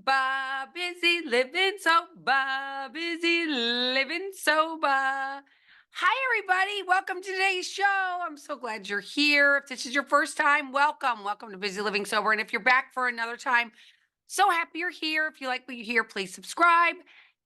sober, busy living sober, busy living sober. Hi, everybody. Welcome to today's show. I'm so glad you're here. If this is your first time, welcome. Welcome to Busy Living Sober. And if you're back for another time, so happy you're here. If you like what you hear, please subscribe.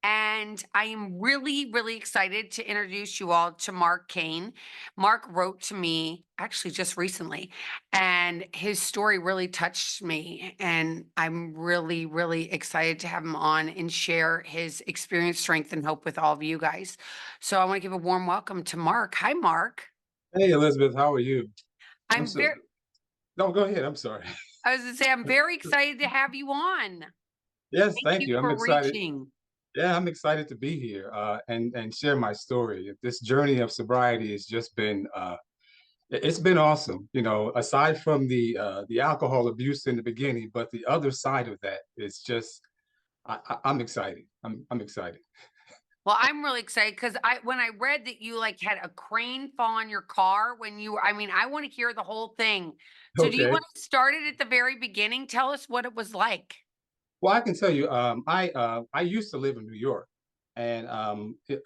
And I am really, really excited to introduce you all to Mark Cain. Mark wrote to me actually just recently, and his story really touched me. And I'm really, really excited to have him on and share his experience, strength, and hope with all of you guys. So I want to give a warm welcome to Mark. Hi, Mark. Hey Elizabeth, how are you? I'm I'm so very, no, go ahead. I'm sorry. I was going to say, I'm very excited to have you on. Yes, Thank thank you you. I'm for excited. reaching. Yeah, I'm excited to be here and share my story. This journey of sobriety has just been it's been awesome. You know, aside from the alcohol abuse in the beginning, but the other side of that is just I'm excited. I'm excited. Well, I'm really excited because when I read that you like had a crane fall on your car when you were, I mean, I want to hear the whole thing. So do you Okay. want to start it at the very beginning? Tell us what it was like. Well, I can tell you, I used to live in New York, and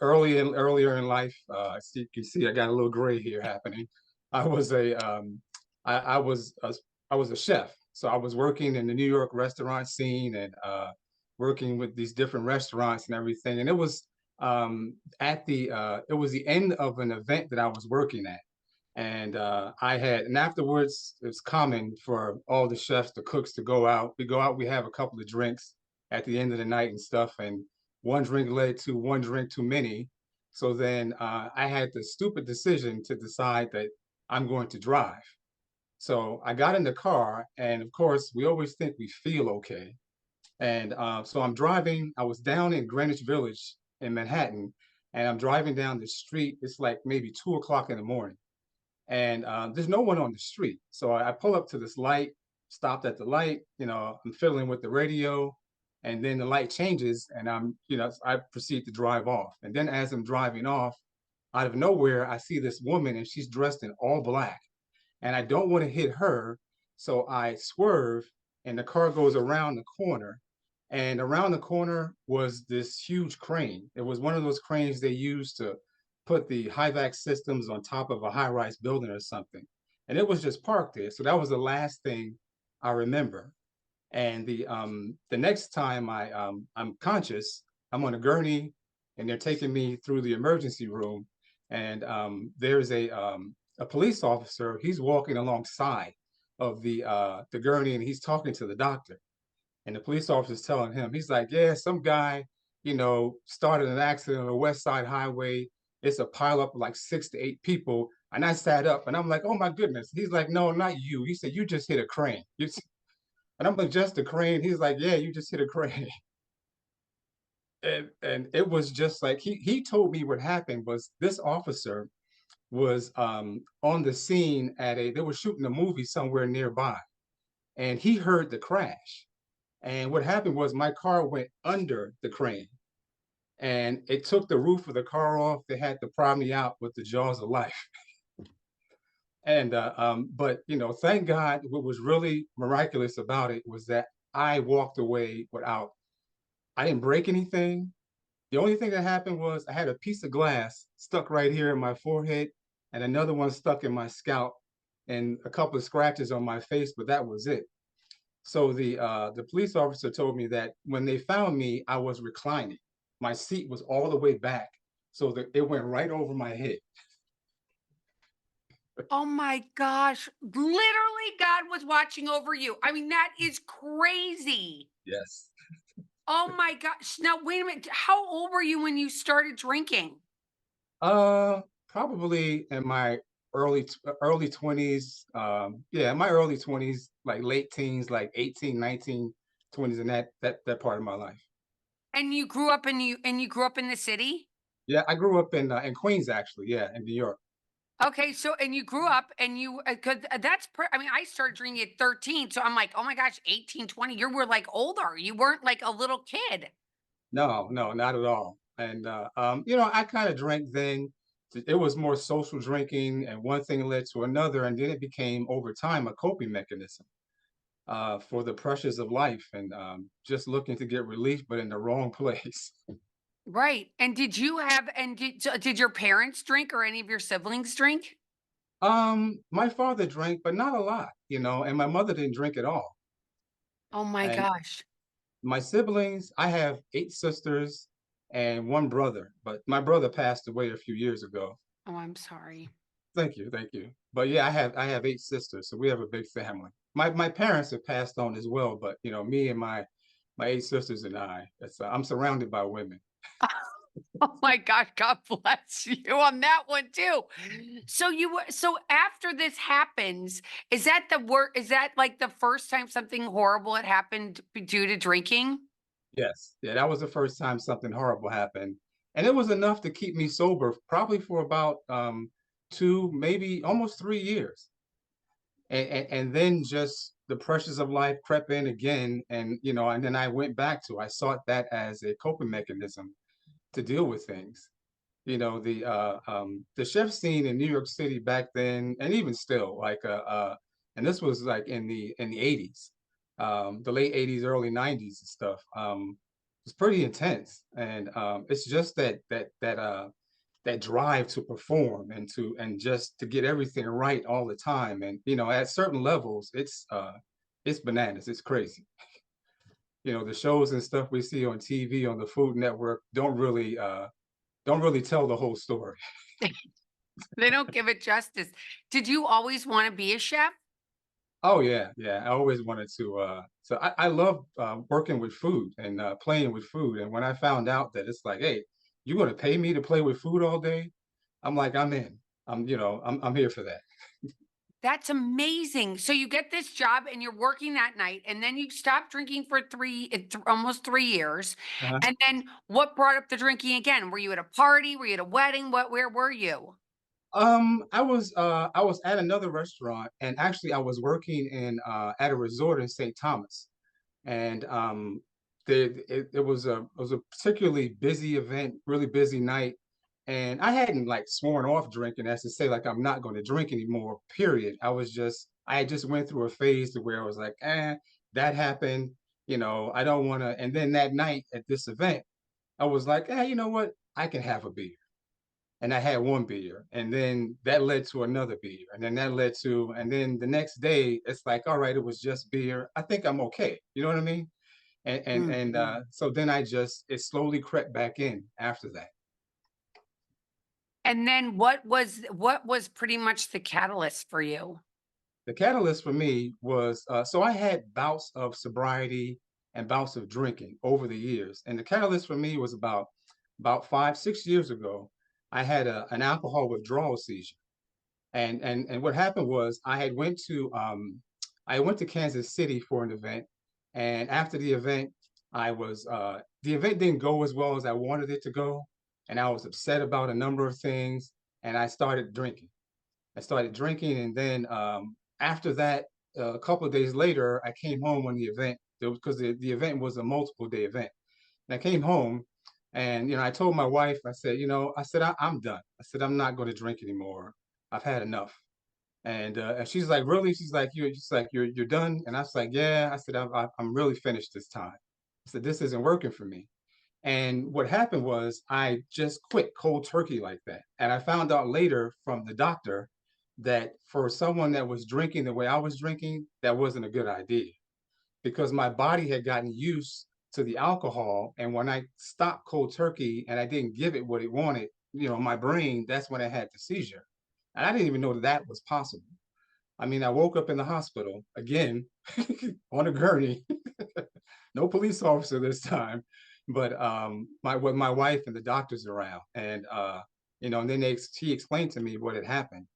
earlier in life, so you can see I got a little gray here happening. I was a I, I was a, I was a chef, so I was working in the New York restaurant scene and working with these different restaurants and everything. And it was it was the end of an event that I was working at. And and afterwards, it's common for all the chefs, the cooks to go out. We go out, we have a couple of drinks at the end of the night and stuff. And one drink led to one drink too many. So then I had the stupid decision to decide that I'm going to drive. So I got in the car, and of course, we always think we feel okay. And so I'm driving. I was down in Greenwich Village in Manhattan, and I'm driving down the street. It's like maybe 2 o'clock in the morning and there's no one on the street. So I pull up to this light, stopped at the light. You know, I'm fiddling with the radio, and then the light changes, and I proceed to drive off. And then as I'm driving off, out of nowhere, I see this woman, and she's dressed in all black, and I don't want to hit her, so I swerve, and the car goes around the corner. And around the corner was this huge crane. It was one of those cranes they use to put the HIVAC systems on top of a high-rise building or something. And it was just parked there. So that was the last thing I remember. And the next time I'm conscious, I'm on a gurney, and they're taking me through the emergency room, and there's a police officer. He's walking alongside of the gurney, and he's talking to the doctor. And the police officer's telling him, he's like, yeah, some guy, started an accident on the West Side Highway. It's a pileup of like 6 to 8 people. And I sat up and I'm like, oh my goodness. He's like, no, not you. He said, you just hit a crane. And I'm like, just a crane. He's like, yeah, you just hit a crane. And it was just like he told me what happened was this officer was on the scene they were shooting a movie somewhere nearby, and he heard the crash. And what happened was my car went under the crane, and it took the roof of the car off. They had to pry me out with the jaws of life. And but thank God, what was really miraculous about it was that I walked away without. I didn't break anything. The only thing that happened was I had a piece of glass stuck right here in my forehead, and another one stuck in my scalp, and a couple of scratches on my face, but that was it. So the police officer told me that when they found me, I was reclining. My seat was all the way back, so that it went right over my head. Oh my gosh. Literally, God was watching over you. I mean, that is crazy. Yes. Oh my gosh. Now, wait a minute. How old were you when you started drinking? Probably in my early 20s. Yeah, in my early 20s, like late teens, like 18, 19, 20s, and that part of my life. And you grew up you grew up in the city? Yeah, I grew up in Queens, actually. Yeah, in New York. Okay, so and you grew up and you cuz I mean I started drinking at 13, so I'm like, "Oh my gosh, 18, 20, you were like older. You weren't like a little kid." No, no, not at all. And I kind of drank then. It was more social drinking, and one thing led to another, and then it became over time a coping mechanism. for the pressures of life and just looking to get relief, but in the wrong place. Right. And did your parents drink or any of your siblings drink? My father drank, but not a lot, and my mother didn't drink at all. Oh my And gosh. my siblings, I have 8 sisters and one brother, but my brother passed away a few years ago. Oh, I'm sorry. Thank you, thank you. But yeah, I have 8 sisters, so we have a big family. My parents have passed on as well, but me and my 8 sisters and I'm surrounded by women. Oh my God, God bless you on that one too. So after this happens, is that like the first time something horrible had happened due to drinking? Yes, yeah, that was the first time something horrible happened, and it was enough to keep me sober probably for about 2, maybe almost 3 years, and then just the pressures of life crept in again, and then I went back to I sought that as a coping mechanism to deal with things. The chef scene in New York City back then, and even still, and this was like in the 80s, the late 80s, early 90s and stuff. It's pretty intense, and it's just that drive to perform and just to get everything right all the time, and at certain levels, it's bananas, it's crazy. The shows and stuff we see on TV on the Food Network don't really tell the whole story. They don't give it justice. Did you always want to be a chef? Oh yeah, yeah. I always wanted to. So I love working with food and playing with food. And when I found out that it's like, hey, you're going to pay me to play with food all day, I'm like, I'm in. I'm here for that. That's amazing. So you get this job and you're working that night, and then you stop drinking for almost 3 years. Uh-huh. And then what brought up the drinking again? Were you at a party? Were you at a wedding? Where were you? I was at another restaurant, and actually I was working in at a resort in St. Thomas, and it was a particularly busy event, really busy night, and I hadn't like sworn off drinking, as to say like I'm not going to drink anymore. Period. I had just went through a phase to where I was like, that happened, I don't want to. And then that night at this event, I was like, you know what, I can have a beer. And I had one beer, and then that led to another beer, and then that led to, and then the next day, it's like, all right, it was just beer. I think I'm okay. You know what I mean? So then it slowly crept back in after that. And then what was pretty much the catalyst for you? The catalyst for me was so I had bouts of sobriety and bouts of drinking over the years, and the catalyst for me was about 5, 6 years ago. I had an alcohol withdrawal seizure, and what happened was I went to Kansas City for an event, and after the event didn't go as well as I wanted it to go, and I was upset about a number of things, and I started drinking, and then after that, a couple of days later, I came home when because the event was a multiple day event, and I came home, and I told my wife, I'm done. I said I'm not going to drink anymore. I've had enough. And she's like, really? She's like, you're done. And I was like, yeah. I said, I'm really finished this time. I said, this isn't working for me. And what happened was I just quit cold turkey like that. And I found out later from the doctor that for someone that was drinking the way I was drinking, that wasn't a good idea, because my body had gotten used to the alcohol. And when I stopped cold turkey and I didn't give it what it wanted, my brain, that's when I had the seizure. And I didn't even know that that was possible. I mean, I woke up in the hospital again on a gurney, no police officer this time, but with my wife and the doctors around, and then she explained to me what had happened,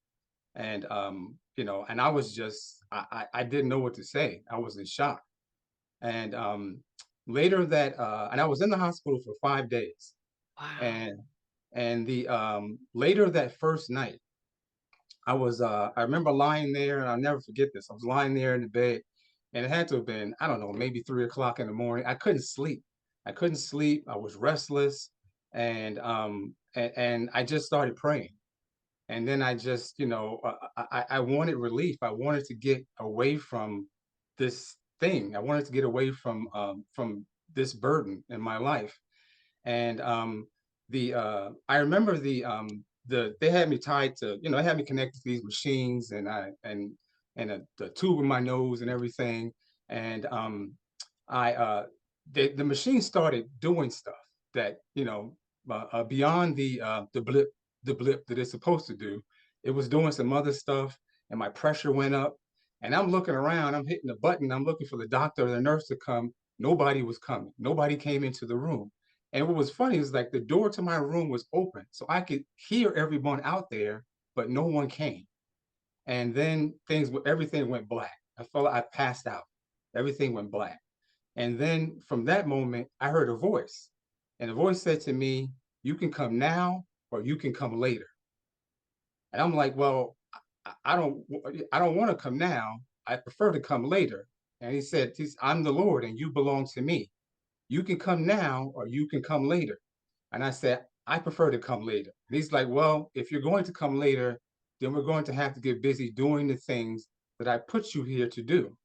and I was just I didn't know what to say. I was in shock, and later and I was in the hospital for 5 days, Wow. and the later that first night. I remember lying there, and I'll never forget this. I was lying there in the bed, and it had to have been, I don't know, maybe 3 o'clock in the morning. I couldn't sleep. I couldn't sleep. I was restless, and I just started praying. And then I just, I wanted relief. I wanted to get away from thing. I wanted to get away from this burden in my life. And I remember they had me tied to, they had me connected to these machines, and the tube in my nose and everything. And I the machine started doing stuff that, beyond the blip that it's supposed to do. It was doing some other stuff, and my pressure went up. And I'm looking around, I'm hitting the button, I'm looking for the doctor or the nurse to come. Nobody was coming. Nobody came into the room. And what was funny is like the door to my room was open, so I could hear everyone out there, but no one came. And then everything went black. I felt like I passed out. Everything went black. And then from that moment, I heard a voice. And the voice said to me, "You can come now or you can come later." And I'm like, "Well, I don't want to come now. I prefer to come later." And he said, "I'm the Lord and you belong to me. You can come now or you can come later." And I said, "I prefer to come later." And he's like, "Well, if you're going to come later, then we're going to have to get busy doing the things that I put you here to do."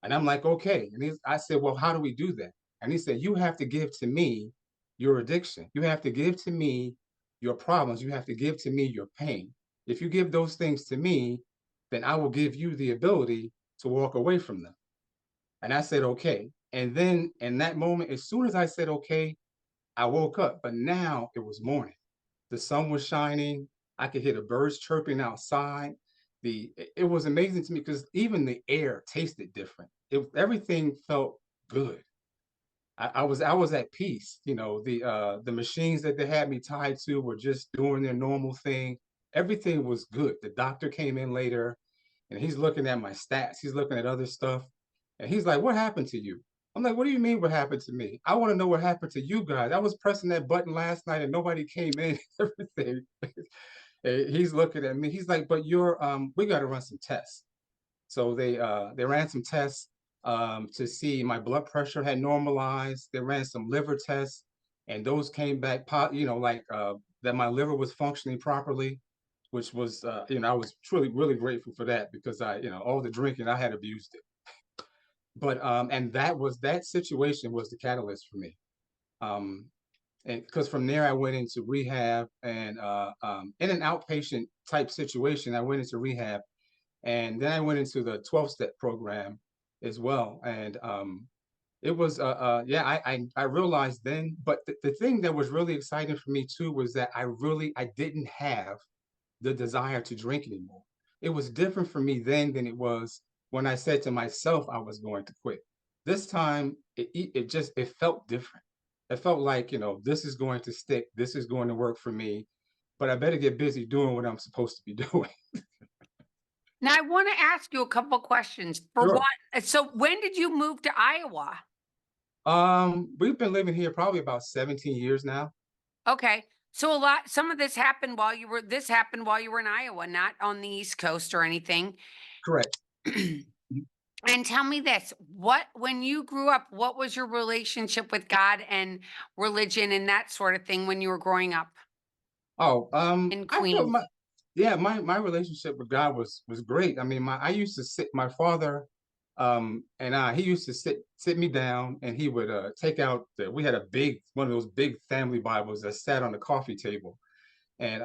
And I'm like, "Okay." And I said, "Well, how do we do that?" And he said, "You have to give to me your addiction. You have to give to me your problems. You have to give to me your pain. If you give those things to me, then I will give you the ability to walk away from them." And I said, "Okay." And then in that moment, as soon as I said, "Okay," I woke up, but now it was morning. The sun was shining. I could hear the birds chirping outside. It was amazing to me because even the air tasted different. Everything felt good. I was at peace. The machines that they had me tied to were just doing their normal thing. Everything was good. The doctor came in later, and he's looking at my stats. He's looking at other stuff, and he's like, "What happened to you?" I'm like, "What do you mean what happened to me? I want to know what happened to you guys. I was pressing that button last night and nobody came in." Everything. And he's looking at me. He's like, "But we got to run some tests." So they ran some tests to see my blood pressure had normalized. They ran some liver tests, and those came back, like that my liver was functioning properly, which was, I was truly really grateful for that because all the drinking I had abused it. But and that situation was the catalyst for me. Um, and because from there I went into rehab, and in an outpatient type situation, I went into rehab, and then I went into the 12-step program as well. And it was yeah, I realized then, but the thing that was really exciting for me too was that I didn't have the desire to drink anymore. It was different for me then than it was when I said to myself I was going to quit. This time it felt different. It felt like, this is going to stick, this is going to work for me, but I better get busy doing what I'm supposed to be doing. Now I want to ask you a couple questions. For one, Sure. so when did you move to Iowa? We've been living here probably about 17 years now. Okay. So some of this happened while you were in Iowa, not on the East Coast or anything. Correct. And tell me this, when you grew up, what was your relationship with God and religion and that sort of thing when you were growing up Oh, in I feel Queens? my relationship with God was great. I mean, I used to sit my father, and he used to sit me down, and he would take out we had a big one of those big family Bibles that sat on the coffee table, and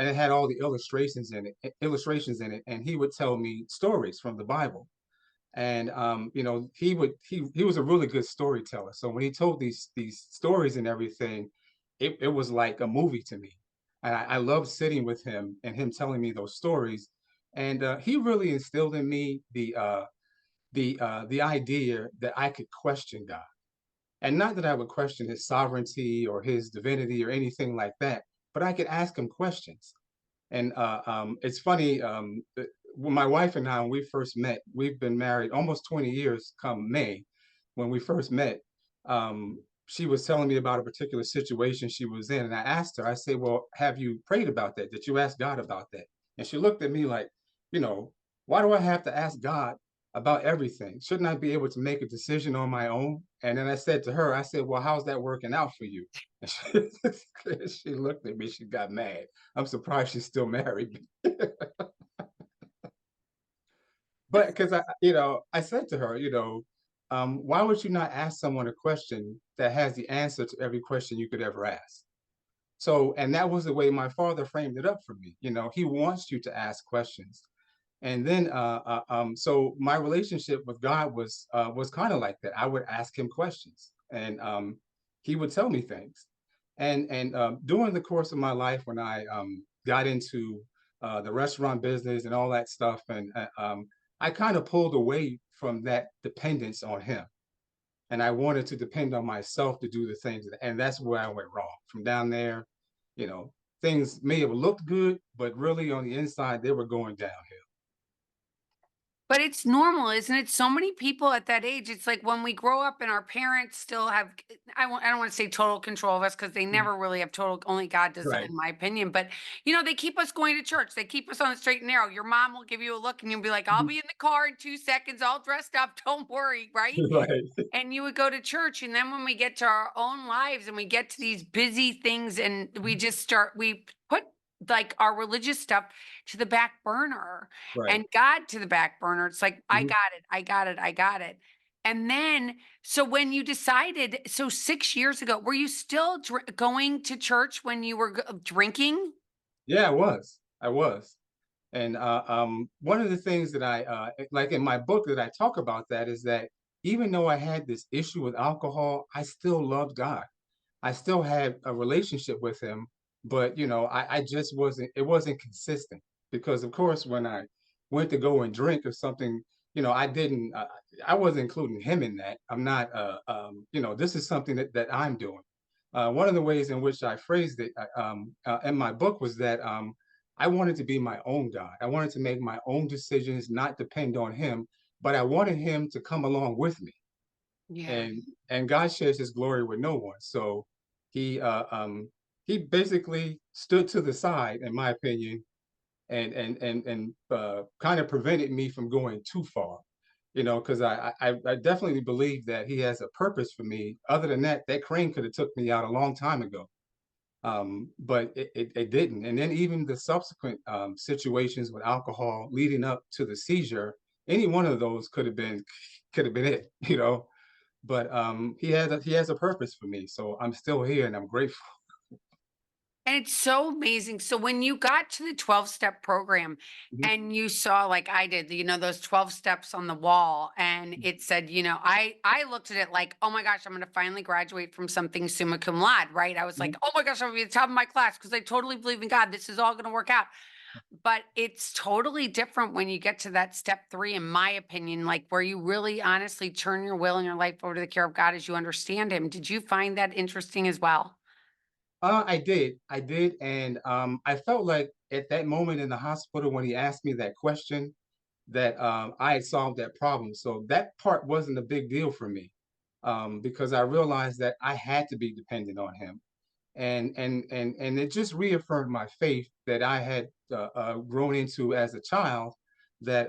it had all the illustrations in it, and he would tell me stories from the Bible. And he was a really good storyteller. So when he told these stories and everything, it was like a movie to me. And I loved sitting with him and him telling me those stories. And he really instilled in me the idea that I could question God, and not that I would question his sovereignty or his divinity or anything like that, but I could ask him questions. And it's funny, when my wife and I, when we first met, we've been married almost 20 years come May. When we first met, she was telling me about a particular situation she was in. And I asked her, I said, "Well, have you prayed about that? Did you ask God about that?" And she looked at me like, you know, "Why do I have to ask God about everything? Shouldn't I be able to make a decision on my own?" And then I said to her, I said, "Well, how's that working out for you?" And she looked at me, she got mad. I'm surprised she's still married. But because I said to her, why would you not ask someone a question that has the answer to every question you could ever ask? So, and that was the way my father framed it up for me. He wants you to ask questions. And then, so my relationship with God was kind of like that. I would ask him questions, and he would tell me things. And during the course of my life, when I got into the restaurant business and all that stuff, and I kind of pulled away from that dependence on him, and I wanted to depend on myself to do the things, and that's where I went wrong. From down there, you know, things may have looked good, but really on the inside, they were going downhill. But it's normal, isn't it? So many people at that age, it's like when we grow up and our parents still have, I don't want to say total control of us because they Mhm. never really have total, only God does that, Right. in my opinion. But, they keep us going to church. They keep us on the straight and narrow. Your mom will give you a look and you'll be like, I'll Mhm. be in the car in 2 seconds, all dressed up. Don't worry. Right. Right. And you would go to church, and then when we get to our own lives and we get to these busy things and we just start we put, like, our religious stuff to the back burner Right. and God to the back burner. It's like, "I Mhm. got it, I got it, I got it." And then so when you decided, so 6 years ago, were you still going to church when you were drinking? Yeah, I was. I was. And one of the things that like in my book that I talk about that is that even though I had this issue with alcohol, I still loved God. I still had a relationship with him, but I just it wasn't consistent because of course when I went to go and drink or something, I didn't I wasn't including him in that. I'm not this is something that I'm doing. One of the ways in which I phrased it in my book was that I wanted to be my own God. I wanted to make my own decisions, not depend on him, but I wanted him to come along with me, Yeah. and God shares his glory with no one. So he he basically stood to the side, in my opinion, and kind of prevented me from going too far. Because I definitely believe that he has a purpose for me. Other than that, that crane could have took me out a long time ago. But it didn't. And then even the subsequent situations with alcohol leading up to the seizure, any one of those could have been it. But he has a purpose for me, so I'm still here and I'm grateful. And it's so amazing. So when you got to the 12-step program Mhm, and you saw, like I did, those 12 steps on the wall, and it said, I looked at it like, oh my gosh, I'm going to finally graduate from something summa cum laude, right? I was mhm. like, oh my gosh, I'm going to be the top of my class because I totally believe in God. This is all going to work out. But it's totally different when you get to that step three, in my opinion, like where you really honestly turn your will and your life over to the care of God as you understand Him. Did you find that interesting as well? I did, and I felt like at that moment in the hospital when he asked me that question, that I had solved that problem. So that part wasn't a big deal for me, because I realized that I had to be dependent on him, and it just reaffirmed my faith that I had grown into as a child. That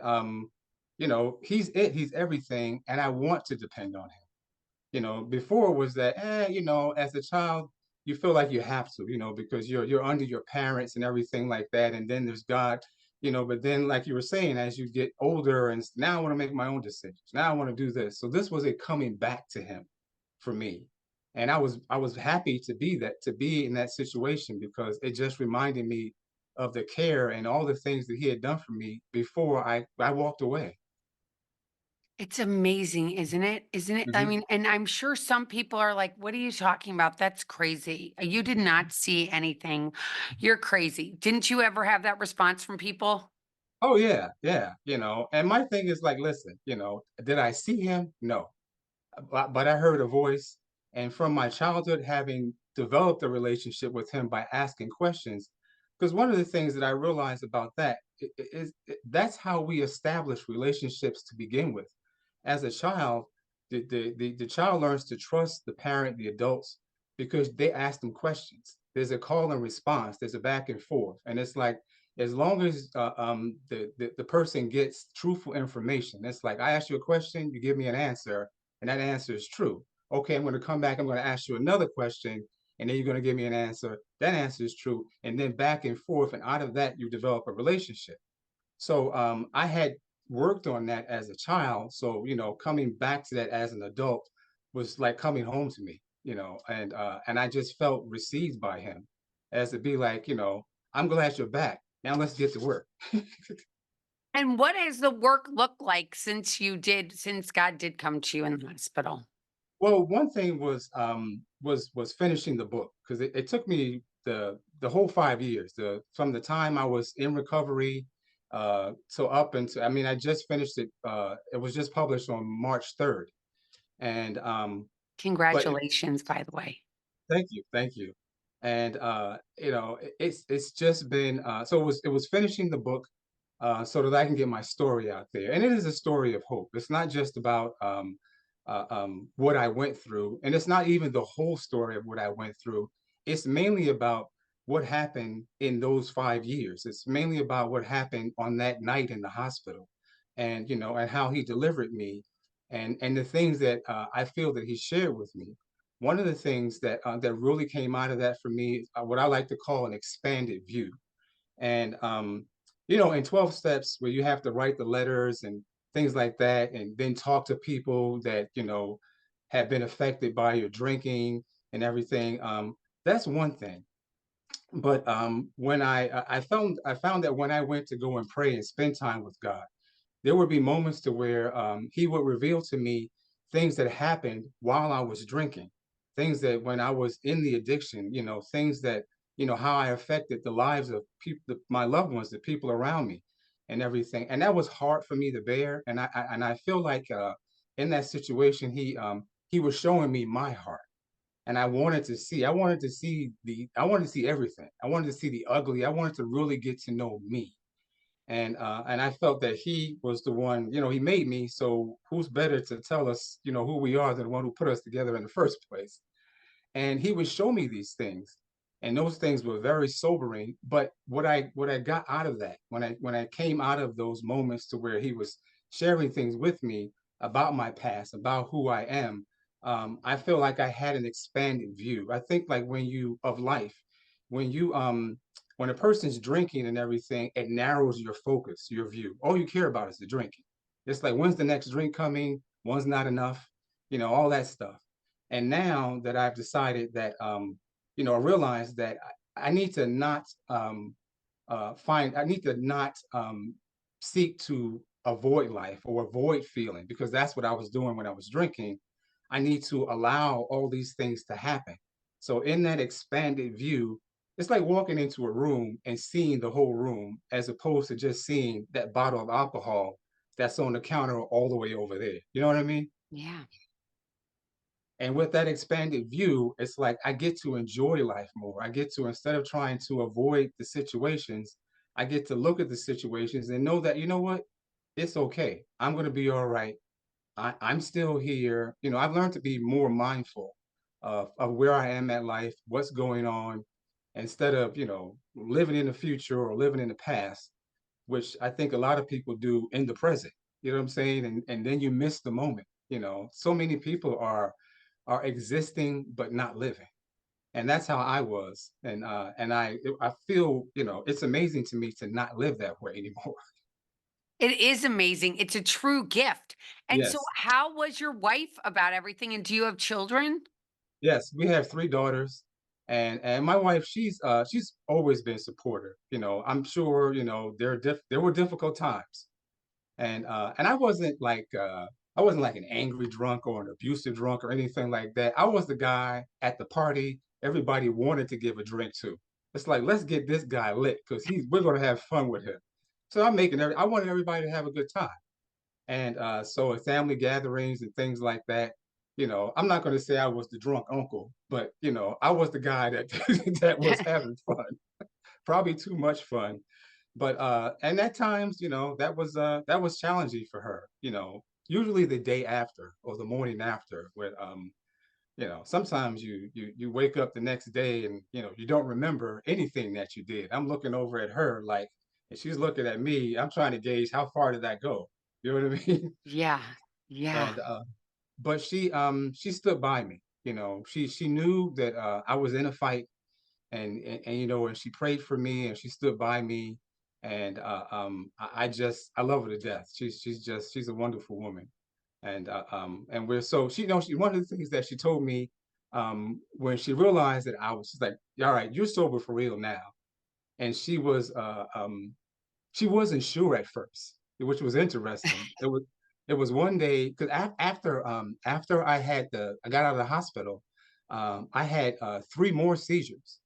he's everything, and I want to depend on him. Before was that, as a child, you feel like you have to, because you're under your parents and everything like that. And then there's God, but then like you were saying, as you get older and now I want to make my own decisions. Now I want to do this. So this was a coming back to him for me. And I was happy to be in that situation because it just reminded me of the care and all the things that he had done for me before I walked away. It's amazing, isn't it? Isn't it? I Mhm. mean, and I'm sure some people are like, "What are you talking about? That's crazy. You did not see anything. You're crazy." Didn't you ever have that response from people? Oh yeah, yeah. And my thing is like, listen, did I see him? No. But I heard a voice, and from my childhood, having developed a relationship with him by asking questions, because one of the things that I realized about that that's how we establish relationships to begin with. As a child, the child learns to trust the parent, the adults, because they ask them questions. There's a call and response. There's a back and forth, and it's like as long as the person gets truthful information, it's like I ask you a question, you give me an answer, and that answer is true. Okay, I'm going to come back. I'm going to ask you another question, and then you're going to give me an answer. That answer is true, and then back and forth, and out of that, you develop a relationship. So I had worked on that as a child. So, coming back to that as an adult was like coming home to me, and I just felt received by him as to be like, I'm glad you're back. Now let's get to work. And what has the work looked like since God did come to you in the hospital? Well, one thing was finishing the book because it took me the whole 5 years, from the time I was in recovery, so up until, I mean, I just finished it. It was just published on March 3rd, and but Congratulations, by the way. thank you, thank you. And it's just been, so it was finishing the book, so that I can get my story out there. And it is a story of hope. It's not just about what I went through, and it's not even the whole story of what I went through. It's mainly about what happened in those 5 years. It's mainly about what happened on that night in the hospital, and how he delivered me, and the things that I feel that he shared with me. One of the things that really came out of that for me is what I like to call an expanded view. And in 12 steps where you have to write the letters and things like that, and then talk to people that have been affected by your drinking and everything. That's one thing. But when I found that when I went to go and pray and spend time with God, there would be moments to where he would reveal to me things that happened while I was drinking, things that when I was in the addiction, things that, how I affected the lives of people, my loved ones, the people around me, and everything. And that was hard for me to bear. And I feel like in that situation, he was showing me my heart. And I wanted to see everything. I wanted to see the ugly. I wanted to really get to know me, and I felt that he was the one. He made me, so who's better to tell us, who we are, than the one who put us together in the first place? And he would show me these things, and those things were very sobering. But what I got out of that, when I came out of those moments to where he was sharing things with me about my past, about who I am, I feel like I had an expanded view. I think, like, when you of life, when you when a person's drinking and everything, it narrows your focus, your view. All you care about is the drinking. It's like, when's the next drink coming? One's not enough, all that stuff. And now that I've decided that, I realize that I need to not I need to not seek to avoid life or avoid feeling, because that's what I was doing when I was drinking. I need to allow all these things to happen. So in that expanded view, it's like walking into a room and seeing the whole room, as opposed to just seeing that bottle of alcohol that's on the counter all the way over there. You know what I mean? Yeah. And with that expanded view, it's like I get to enjoy life more. I get to, instead of trying to avoid the situations, I get to look at the situations and know that, you know what? It's okay. I'm going to be all right. I'm still here. I've learned to be more mindful of where I am at life, what's going on, instead of, living in the future or living in the past, which I think a lot of people do in the present. You know what I'm saying? And then you miss the moment. So many people are existing but not living. And that's how I was. And I feel, it's amazing to me to not live that way anymore. It is amazing. It's a true gift. And so Yes. how was your wife about everything, and do you have children? Yes, we have 3 daughters, and my wife, she's always been supportive. I'm sure, there were difficult times. And I wasn't like an angry drunk or an abusive drunk or anything like that. I was the guy at the party everybody wanted to give a drink to. It's like, let's get this guy lit because we're gonna have fun with him. So I wanted everybody to have a good time. And so at family gatherings and things like that, I'm not going to say I was the drunk uncle, but I was the guy that that was having fun, probably too much fun. But and at times, that was challenging for her. Usually the day after or the morning after, when sometimes you wake up the next day and you don't remember anything that you did. I'm looking over at her like, and she's looking at me. I'm trying to gauge how far did that go. You know what I mean? Yeah. Yeah. And but she stood by me. She knew that I was in a fight, and she prayed for me and she stood by me. and I love her to death. She's a wonderful woman, and we're so she you know she one of the things that she told me when she realized that she's like, all right, you're sober for real now, and she wasn't sure at first, which was interesting. It was one day because after I got out of the hospital, I had 3 more seizures,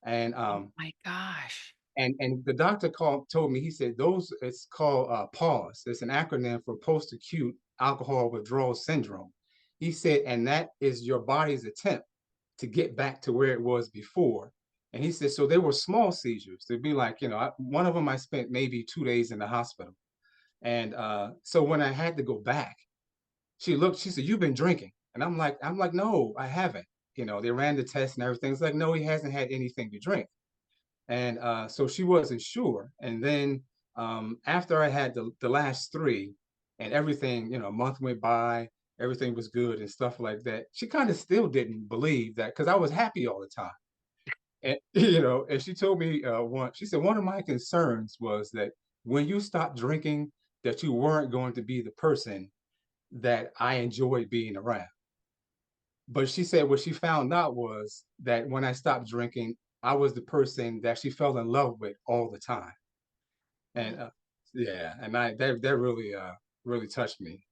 and Oh my gosh. the doctor told me, he said those it's called PAWS. It's an acronym for post acute alcohol withdrawal syndrome. He said, and that is your body's attempt to get back to where it was before. And he said, so they were small seizures. They'd be like, one of them I spent maybe 2 days in the hospital. And so when I had to go back, she said, you've been drinking. And I'm like, no, I haven't. They ran the test and everything. It's like, no, he hasn't had anything to drink. And so she wasn't sure. And then after I had the last three and everything, a month went by, everything was good and stuff like that. She kind of still didn't believe that because I was happy all the time. And and she told me she said one of my concerns was that when you stopped drinking, that you weren't going to be the person that I enjoyed being around. But she said what she found out was that when I stopped drinking, I was the person that she fell in love with all the time. And yeah, and that really touched me.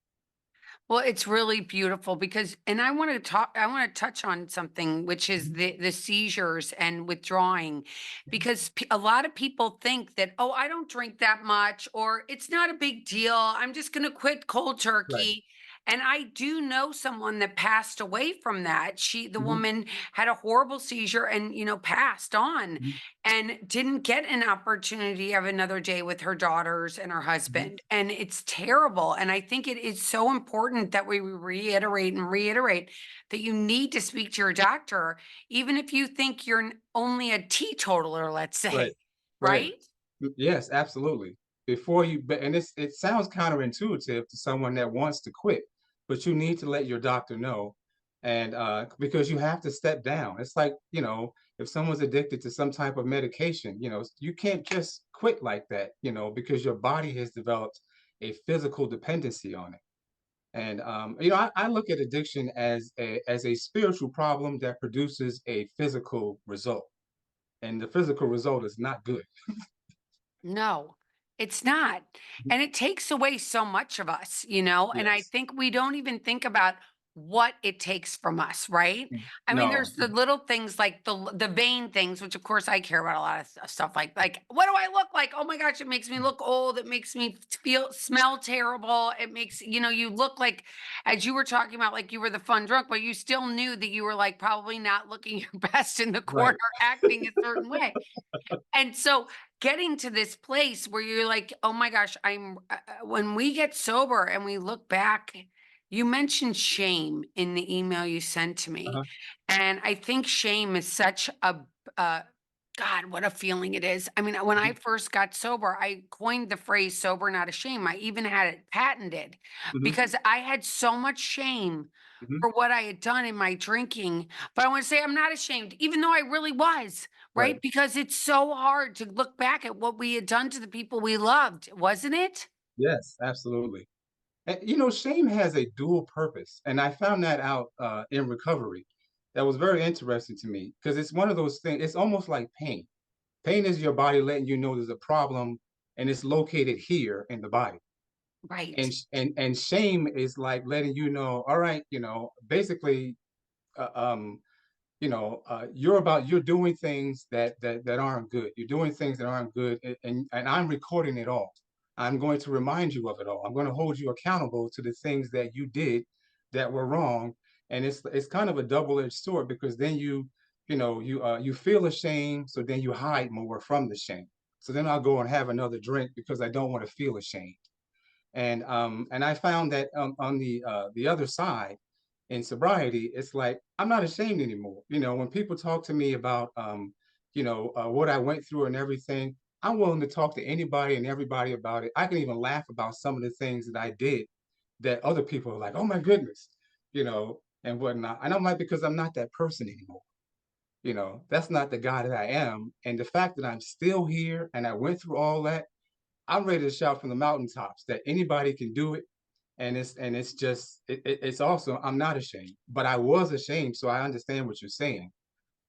Well, it's really beautiful because, and I want to touch on something, which is Mhm, the seizures and withdrawing, because a lot of people think that, oh, I don't drink that much, or it's not a big deal. I'm just going to quit cold right. turkey. And I do know someone that passed away from that. The Mhm, woman had a horrible seizure and, passed on mhm, and didn't get an opportunity of another day with her daughters and her mhm. husband. And it's terrible. And I think it is so important that we reiterate and reiterate that you need to speak to your doctor, even if you think you're only a teetotaler, let's Right. say, Right. right? Yes, absolutely. And it sounds counterintuitive to someone that wants to quit, but you need to let your doctor know. And because you have to step down. It's like, if someone's addicted to some type of medication, you can't just quit like that, because your body has developed a physical dependency on it. And I look at addiction as a spiritual problem that produces a physical result. And the physical result is not good. No, it's not. And it takes away so much of us, and I Yes. think we don't even think about what it takes from us, right? I mean, No. there's the little things like the vain things, which of course I care about a lot of stuff like what do I look like? Oh my gosh, it makes me look old. It makes me smell terrible. It makes, you look like, as you were talking about, like you were the fun drunk, but you still knew that you were like probably not looking your best in the Right. corner, acting a certain way. And so getting to this place where you're like, "Oh my gosh, when we get sober and we look back." You mentioned shame in the email you sent to me, Uh-huh. and I think shame is such a uh, God, what a feeling it is. I mean, when I Mhm, first got sober, I coined the phrase "sober, not ashamed." I even had it patented mhm, because I had so much shame mhm. for what I had done in my drinking. But I want to say I'm not ashamed, even though I really was, right? Right. Because it's so hard to look back at what we had done to the people we loved, wasn't it? Yes, absolutely. And, shame has a dual purpose, and I found that out in recovery. That was very interesting to me because it's one of those things. It's almost like pain. Pain is your body letting you know there's a problem, and it's located here in the body. Right. And shame is like letting you know, all right, basically, uh, um, you're doing things that aren't good. You're doing things that aren't good, and I'm recording it all. I'm going to remind you of it all. I'm going to hold you accountable to the things that you did that were wrong. And it's kind of a double-edged sword because then you feel ashamed, so then you hide more from the shame. So then I'll go and have another drink because I don't want to feel ashamed. And I found that on the other side in sobriety, it's like I'm not ashamed anymore. When people talk to me about what I went through and everything, I'm willing to talk to anybody and everybody about it. I can even laugh about some of the things that I did that other people are like, "Oh my goodness," and whatnot. And I'm like, because I'm not that person anymore. That's not the guy that I am. And the fact that I'm still here and I went through all that, I'm ready to shout from the mountaintops that anybody can do it. And it's just it's awesome. I'm not ashamed, but I was ashamed, so I understand what you're saying.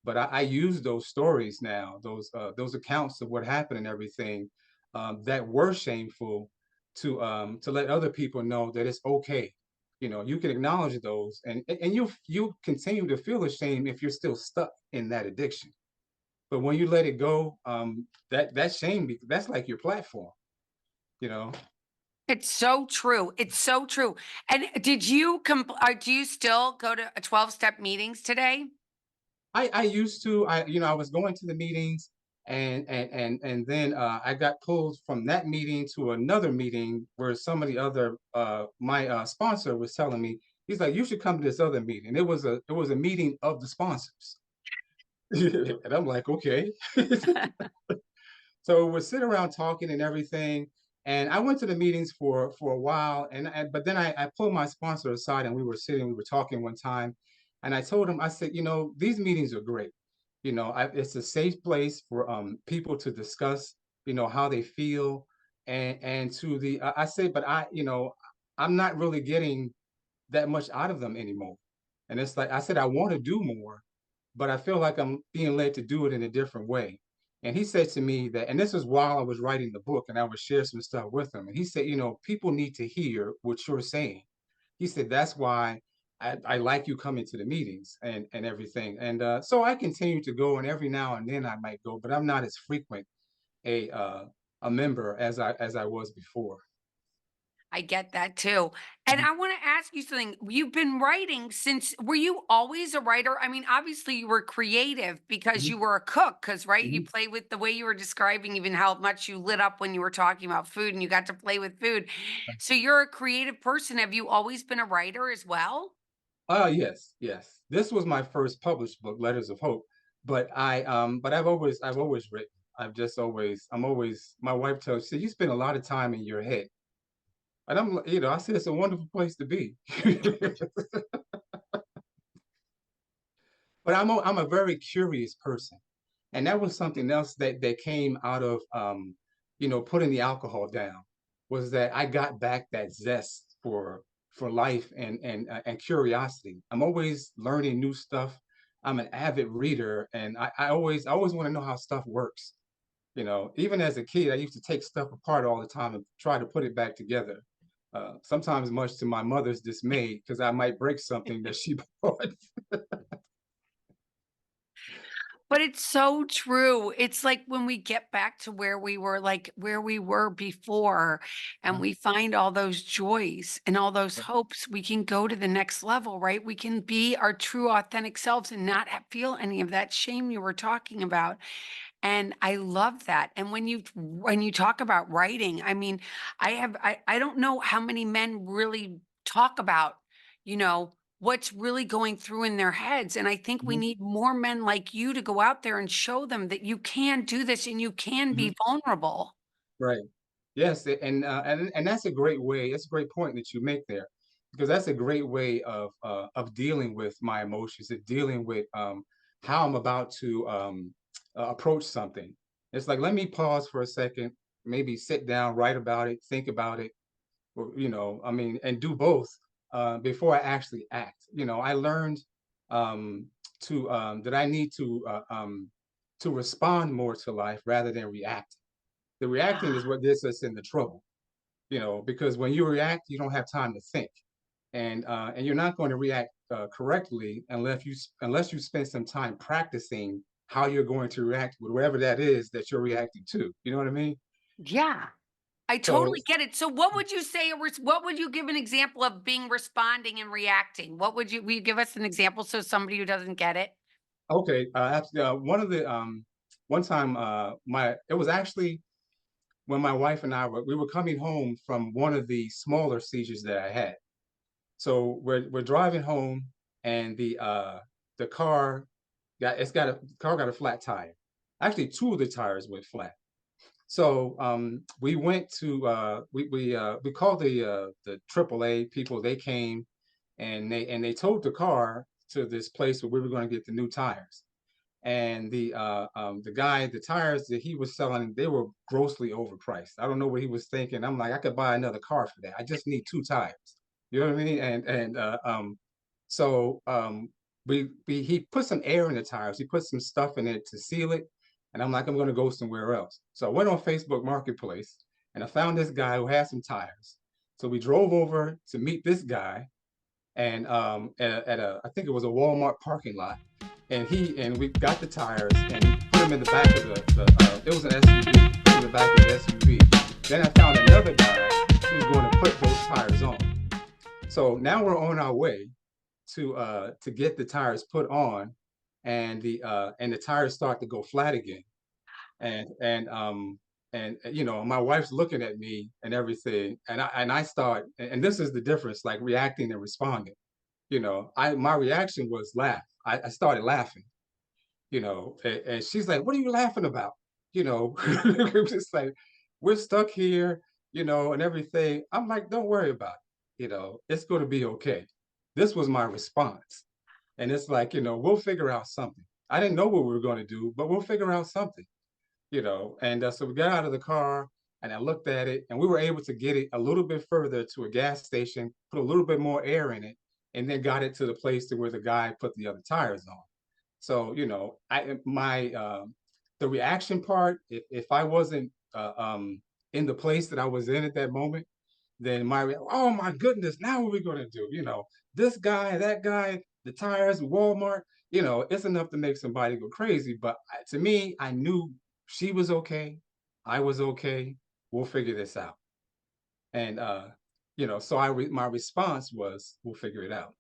But I use those stories now, those accounts of what happened and everything, that were shameful, to let other people know that it's okay. You can acknowledge those, and you continue to feel ashamed if you're still stuck in that addiction. But when you let it go, that shame, that's like your platform. You know, It's so true. It's so true. And do you still go to 12-step meetings today? I used to, I was going to the meetings, and then I got pulled from that meeting to another meeting where some of the other my sponsor was telling me, he's like, you should come to this other meeting. It was a meeting of the sponsors. And I'm like, okay. So we're sitting around talking and everything. And I went to the meetings for a while, but then I pulled my sponsor aside, and we were talking one time, and I told him, I said, these meetings are great. It's a safe place for people to discuss, how they feel, and to the I say, but I'm not really getting that much out of them anymore. And it's like I said, I want to do more, but I feel like I'm being led to do it in a different way. And he said to me that, and this was while I was writing the book, and I would share some stuff with him. And he said, people need to hear what you're saying. He said, that's why I like you coming to the meetings and everything. And so I continue to go, and every now and then I might go, but I'm not as frequent a member as I was before. I get that too. And Mhm. I want to ask you something. You've been writing since, were you always a writer? I mean, obviously you were creative because Mhm. you were a cook, because, right? You Mhm. play with the way you were describing, even how much you lit up when you were talking about food and you got to play with food. So you're a creative person. Have you always been a writer as well? Yes, yes. This was my first published book, Letters of Hope. But I've always written. I'm always, my wife tells, she said, you spend a lot of time in your head. And I said, it's a wonderful place to be. But I'm a very curious person. And that was something else that came out of, putting the alcohol down, was that I got back that zest for life and curiosity. I'm always learning new stuff. I'm an avid reader, and I always want to know how stuff works. Even as a kid, I used to take stuff apart all the time and try to put it back together. Sometimes much to my mother's dismay, because I might break something that she bought. But it's so true. It's like when we get back to where we were, like where we were before, and we find all those joys and all those hopes, we can go to the next level, right? We can be our true, authentic selves and not feel any of that shame you were talking about. And I love that. And when you talk about writing, I mean, I don't know how many men really talk about, you know, what's really going through in their heads. And I think we Mhm, need more men like you to go out there and show them that you can do this and you can mhm. be vulnerable. Right. Yes, and that's a great way. That's a great point that you make there, because that's a great way of dealing with my emotions, of dealing with how I'm about to approach something. It's like, let me pause for a second, maybe sit down, write about it, think about it, or, I mean, and do both before I actually act. I learned um, that I need to respond more to life rather than react. The reacting is Ah, what gets us into trouble, because when you react, you don't have time to think, and you're not going to react correctly unless you spend some time practicing how you're going to react with whatever that is that you're reacting to. You know what I mean? yeah. I So, totally get it. So what would you say, what would you give an example of being responding and reacting? Will you give us an example so somebody who doesn't get it? okay, one time, my it was actually when my wife and we were coming home from one of the smaller seizures that I had. So we're driving home, and the car got a flat tire. Actually, two of the tires went flat. So we went to we called the AAA people. They came, and they towed the car to this place where we were going to get the new tires. and the guy, the tires that he was selling, they were grossly overpriced. I don't know what he was thinking. I'm like, I could buy another car for that. I just need two tires. You know what I mean? So we he put some air in the tires. He put some stuff in it to seal it. And I'm like, I'm going to go somewhere else. So I went on Facebook Marketplace and I found this guy who had some tires. So we drove over to meet this guy and at a I think it was a Walmart parking lot, and we got the tires and put them in the back of it was an SUV, put them in the back of the SUV. Then I found another guy who was going to put those tires on. So now we're on our way to get the tires put on, and the tires start to go flat again, and you know my wife's looking at me and everything, and I start, and this is the difference, like reacting and responding. You know, I my reaction was laugh. I started laughing, you know, and she's like, "What are you laughing about?" You know, it just like we're stuck here, you know, and everything. I'm like, "Don't worry about it. You know, it's going to be okay." This was my response, and it's like, you know, we'll figure out something. I didn't know what we were going to do, but we'll figure out something, you know. And so we got out of the car, and I looked at it, and we were able to get it a little bit further to a gas station, put a little bit more air in it, and then got it to the place to where the guy put the other tires on. So you know, I my the reaction part, if I wasn't in the place that I was in at that moment, then oh my goodness, now what are we gonna do? You know, this guy, that guy, the tires, Walmart, you know, it's enough to make somebody go crazy. But to me, I knew she was okay, I was okay. We'll figure this out. And you know, so my response was, we'll figure it out.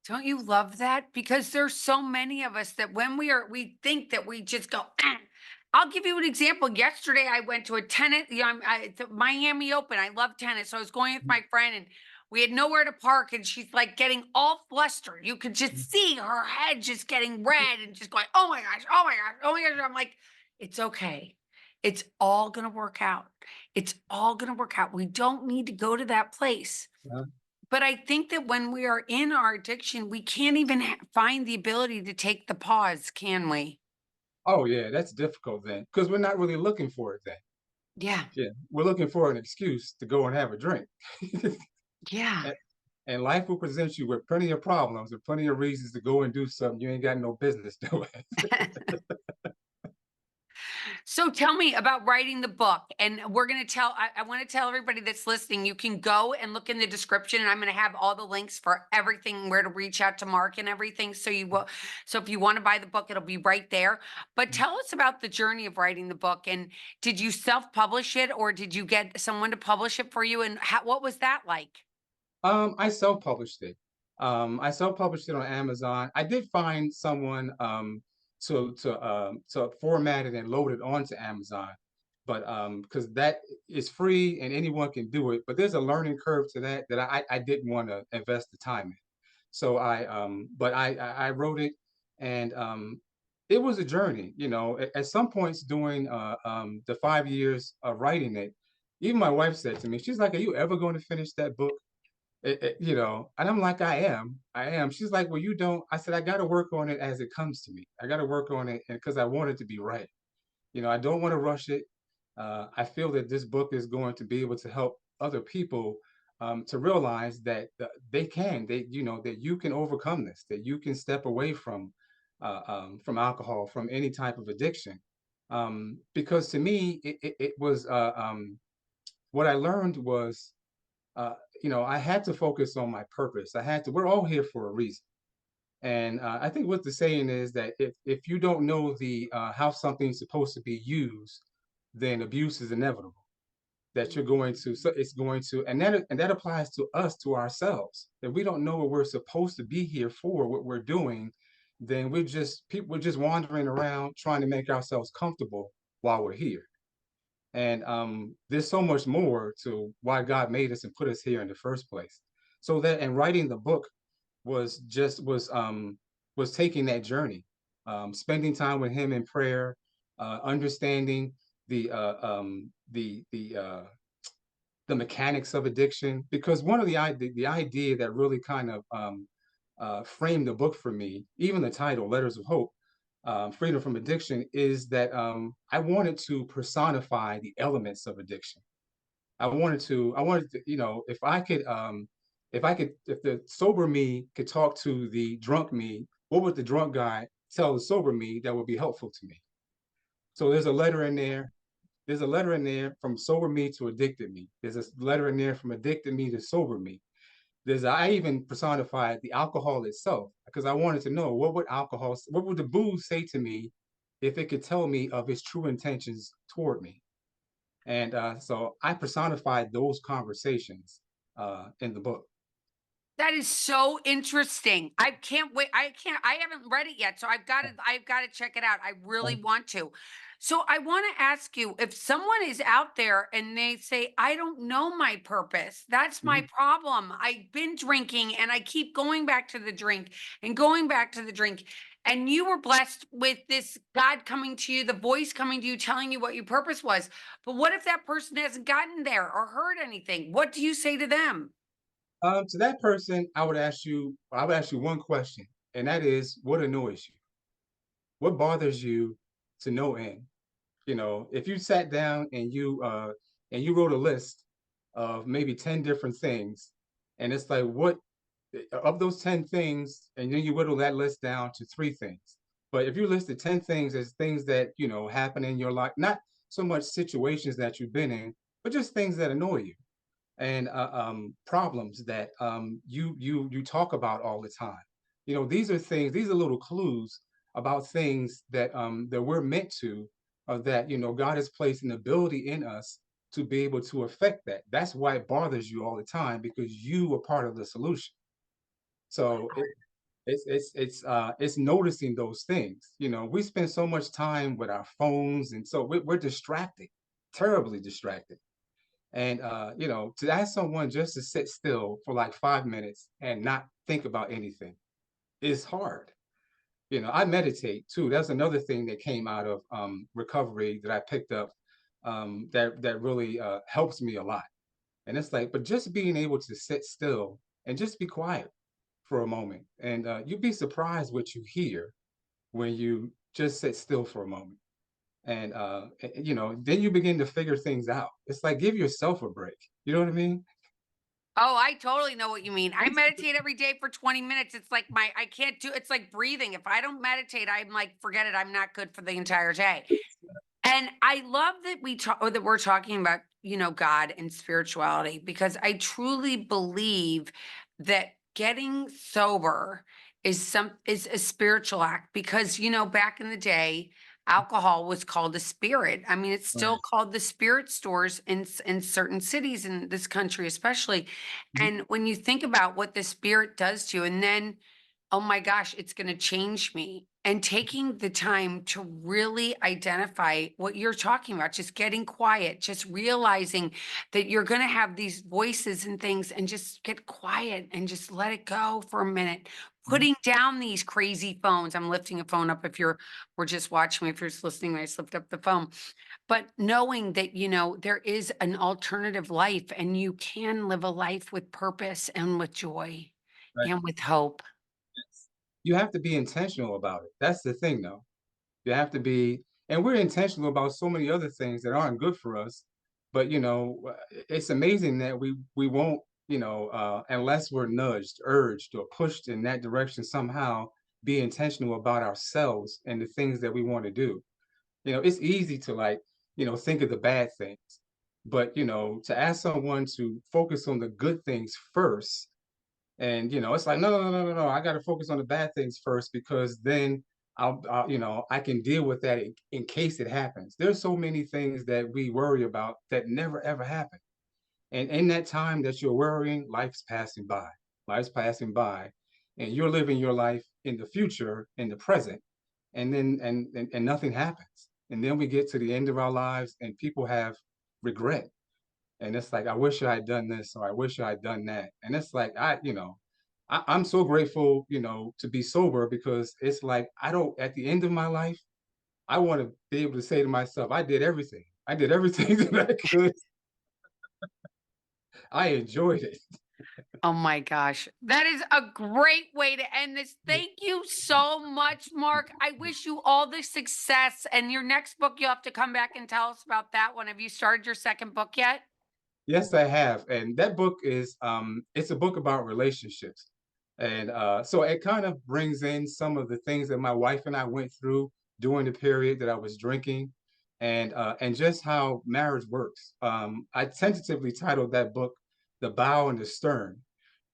Don't you love that? Because there's so many of us that when we think that we just go, "Ah." I'll give you an example. Yesterday, I went to a tennis, the Miami Open. I love tennis. So I was going with my friend and we had nowhere to park. And she's like getting all flustered. You could just see her head just getting red and just going, oh my gosh, oh my gosh, oh my gosh. I'm like, it's okay. It's all going to work out. It's all going to work out. We don't need to go to that place. Yeah. But I think that when we are in our addiction, we can't even find the ability to take the pause, can we? Oh yeah, that's difficult then, because we're not really looking for it then. Yeah. Yeah, we're looking for an excuse to go and have a drink. Yeah. And and life will present you with plenty of problems and plenty of reasons to go and do something you ain't got no business doing. So tell me about writing the book. And we're going to I want to tell everybody that's listening, you can go and look in the description, and I'm going to have all the links for everything, where to reach out to Mark and everything. So if you want to buy the book, it'll be right there. But tell us about the journey of writing the book. And did you self publish it, or did you get someone to publish it for you? And what was that like? I self-published it. I self-published it on Amazon. I did find someone to format it and load it onto Amazon, but because that is free and anyone can do it. But there's a learning curve to that that I didn't want to invest the time in. So I wrote it, and it was a journey. You know, at some points during the 5 years of writing it, even my wife said to me, she's like, "Are you ever going to finish that book?" You know, and I'm like, I am. She's like, well, you don't. I said, I got to work on it as it comes to me. I got to work on it because I want it to be right. You know, I don't want to rush it. I feel that this book is going to be able to help other people to realize that you know, that you can overcome this, that you can step away from alcohol, from any type of addiction. Because to me, it was what I learned was you know, I had to focus on my purpose. We're all here for a reason. And I think what the saying is that if you don't know how something's supposed to be used, then abuse is inevitable. That you're going to, so it's going to, and that applies to us, to ourselves. If we don't know what we're supposed to be here for, what we're doing, then we're just wandering around trying to make ourselves comfortable while we're here. And there's so much more to why God made us and put us here in the first place. So that, and writing the book was taking that journey, spending time with Him in prayer, understanding the the mechanics of addiction. Because one of the idea that really kind of framed the book for me, even the title, Letters of Hope, freedom from addiction is that I wanted to personify the elements of addiction. If I could, if the sober me could talk to the drunk me, what would the drunk guy tell the sober me that would be helpful to me? So there's a letter in there. There's a letter in there from sober me to addicted me. There's a letter in there from addicted me to sober me. I even personified the alcohol itself because I wanted to know what would the booze say to me if it could tell me of its true intentions toward me. And so I personified those conversations in the book. That is so interesting. I can't wait. I haven't read it yet, so I've got to check it out. I really want to. So I want to ask you, if someone is out there and they say, "I don't know my purpose. That's my Mhm. problem. I've been drinking and I keep going back to the drink and going back to the drink." And you were blessed with this God coming to you, the voice coming to you, telling you what your purpose was. But what if that person hasn't gotten there or heard anything? What do you say to them? To that person, I would ask you one question, and that is, what annoys you? What bothers you to no end? If you sat down and you wrote a list of maybe 10 different things, and it's like, what of those 10 things, and then you whittle that list down to three things. But if you listed 10 things as things that, happen in your life, not so much situations that you've been in, but just things that annoy you and problems that you talk about all the time. These are little clues about things that we're meant to, that God has placed an ability in us to be able to affect that. That's why it bothers you all the time, because you are part of the solution. So it's noticing those things. We spend so much time with our phones, and so we're distracted, terribly distracted. And to ask someone just to sit still for like 5 minutes and not think about anything is hard. I meditate too. That's another thing that came out of recovery that I picked up, that really helps me a lot. And it's like, but just being able to sit still and just be quiet for a moment, and you'd be surprised what you hear when you just sit still for a moment. And then you begin to figure things out. It's like, give yourself a break. You know what I mean? Oh, I totally know what you mean. I meditate every day for 20 minutes. It's like I can't do, it's like breathing. If I don't meditate, I'm like, forget it. I'm not good for the entire day. And I love that that we're talking about, God and spirituality, because I truly believe that getting sober is a spiritual act, because back in the day alcohol was called a spirit. I mean, it's still Right. called the spirit stores in certain cities in this country especially. Mhm. And when you think about what the spirit does to you, and then, oh my gosh, it's going to change me. And taking the time to really identify what you're talking about, just getting quiet, just realizing that you're going to have these voices and things, and just get quiet and just let it go for a minute. Mhm. Putting down these crazy phones. I'm lifting a phone up if we're just watching me. If you're just listening, I just lift up the phone. But knowing that, there is an alternative life, and you can live a life with purpose and with joy Right. and with hope. Yes. You have to be intentional about it. That's the thing, though. You have to be, and we're intentional about so many other things that aren't good for us. But it's amazing that we won't, unless we're nudged, urged, or pushed in that direction somehow, be intentional about ourselves and the things that we want to do. It's easy to, like, think of the bad things, but to ask someone to focus on the good things first. And it's like, no, no, no, no, no, no. I got to focus on the bad things first, because then I can deal with that in case it happens. There's so many things that we worry about that never ever happen. And in that time that you're worrying, life's passing by. Life's passing by, and you're living your life in the future, in the present, and then and nothing happens. And then we get to the end of our lives, and people have regret, and it's like, I wish I had done this, or I wish I had done that. And it's like, I'm so grateful, to be sober, because it's like, I don't, at the end of my life, I want to be able to say to myself, I did everything. I did everything that I could. I enjoyed it. Oh my gosh. That is a great way to end this. Thank you so much, Mark. I wish you all the success. And your next book, you'll have to come back and tell us about that one. Have you started your second book yet? Yes, I have, and that book is it's a book about relationships, and so it kind of brings in some of the things that my wife and I went through during the period that I was drinking, and just how marriage works. I tentatively titled that book "The Bow and the Stern"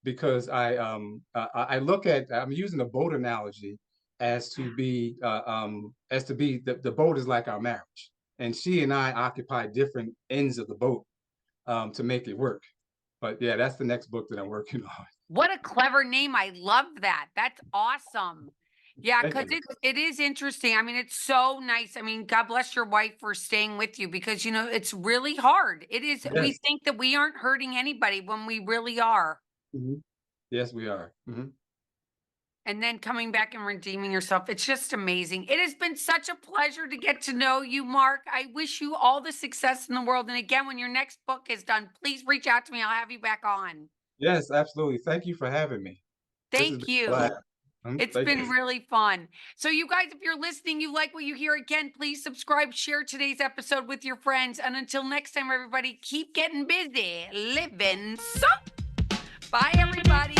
because I look at I'm using a boat analogy as to be the boat is like our marriage, and she and I occupy different ends of the boat to make it work. But yeah, that's the next book that I'm working on. What a clever name. I love that. That's awesome. Yeah, Thank because you. it is interesting. I mean, it's so nice. I mean, God bless your wife for staying with you because it's really hard. It is, we Yes. think that we aren't hurting anybody when we really are. Mhm. Yes, we are. Mhm. And then coming back and redeeming yourself. It's just amazing. It has been such a pleasure to get to know you, Mark. I wish you all the success in the world. And again, when your next book is done, please reach out to me. I'll have you back on. Yes, absolutely. Thank you for having me. This has been Thank a blast. you. It's Thank been you. really fun. So, you guys, if you're listening, you like what you hear again, please subscribe, share today's episode with your friends. And until next time, everybody, keep getting busy, living so. Bye, everybody.